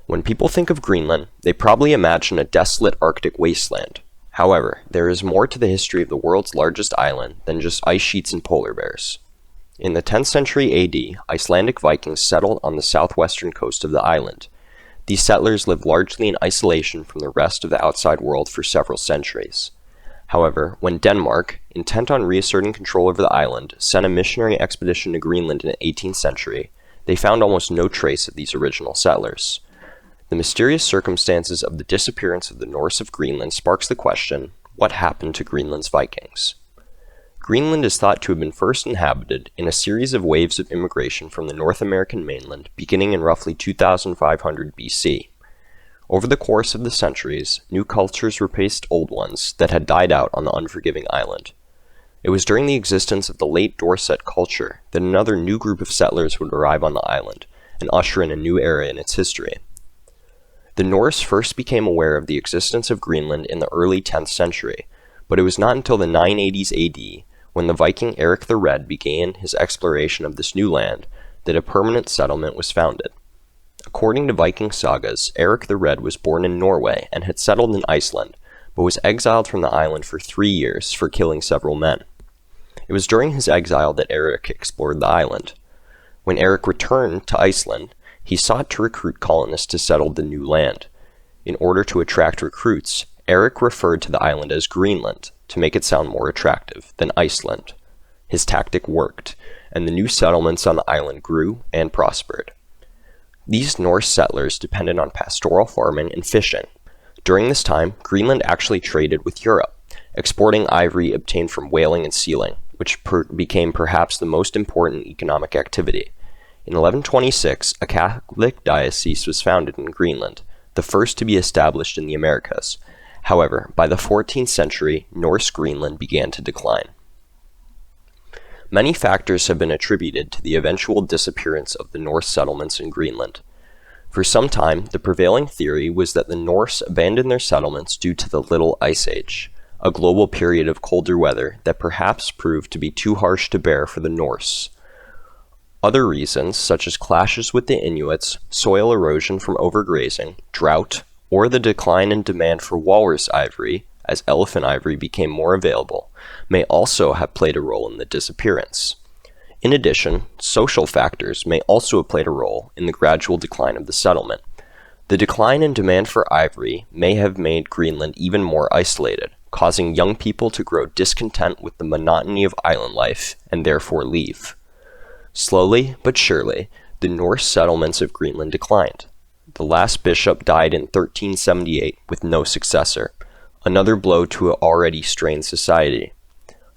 When people think of Greenland, they probably imagine a desolate Arctic wasteland. However, there is more to the history of the world's largest island than just ice sheets and polar bears. In the 10th century AD, Icelandic Vikings settled on the southwestern coast of the island. These settlers lived largely in isolation from the rest of the outside world for several centuries. However, when Denmark, intent on reasserting control over the island, sent a missionary expedition to Greenland in the 18th century, they found almost no trace of these original settlers. The mysterious circumstances of the disappearance of the Norse of Greenland sparks the question, what happened to Greenland's Vikings? Greenland is thought to have been first inhabited in a series of waves of immigration from the North American mainland beginning in roughly 2500 BC. Over the course of the centuries, new cultures replaced old ones that had died out on the unforgiving island. It was during the existence of the late Dorset culture that another new group of settlers would arrive on the island and usher in a new era in its history. The Norse first became aware of the existence of Greenland in the early 10th century, but it was not until the 980s AD, when the Viking Eric the Red began his exploration of this new land, that a permanent settlement was founded. According to Viking sagas, Eric the Red was born in Norway and had settled in Iceland, but was exiled from the island for 3 years for killing several men. It was during his exile that Eric explored the island. When Eric returned to Iceland, he sought to recruit colonists to settle the new land. In order to attract recruits, Eric referred to the island as Greenland to make it sound more attractive than Iceland. His tactic worked, and the new settlements on the island grew and prospered. These Norse settlers depended on pastoral farming and fishing. During this time, Greenland actually traded with Europe, exporting ivory obtained from whaling and sealing, which became perhaps the most important economic activity. In 1126, a Catholic diocese was founded in Greenland, the first to be established in the Americas. However, by the 14th century, Norse Greenland began to decline. Many factors have been attributed to the eventual disappearance of the Norse settlements in Greenland. For some time, the prevailing theory was that the Norse abandoned their settlements due to the Little Ice Age, a global period of colder weather that perhaps proved to be too harsh to bear for the Norse. Other reasons, such as clashes with the Inuits, soil erosion from overgrazing, drought, or the decline in demand for walrus ivory, as elephant ivory became more available, may also have played a role in the disappearance. In addition, social factors may also have played a role in the gradual decline of the settlement. The decline in demand for ivory may have made Greenland even more isolated, causing young people to grow discontent with the monotony of island life and therefore leave. Slowly but surely, the Norse settlements of Greenland declined. The last bishop died in 1378 with no successor, another blow to an already strained society.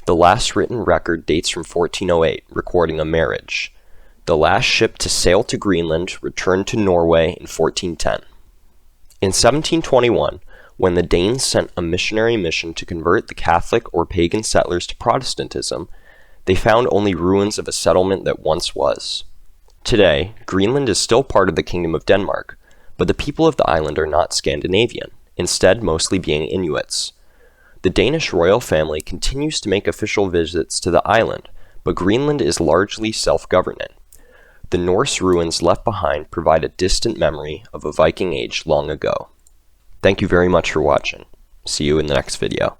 The last written record dates from 1408, recording a marriage. The last ship to sail to Greenland returned to Norway in 1410. In 1721, when the Danes sent a missionary mission to convert the Catholic or pagan settlers to Protestantism, they found only ruins of a settlement that once was. Today, Greenland is still part of the Kingdom of Denmark, but the people of the island are not Scandinavian, instead mostly being Inuits. The Danish royal family continues to make official visits to the island, but Greenland is largely self-governing. The Norse ruins left behind provide a distant memory of a Viking age long ago. Thank you very much for watching. See you in the next video.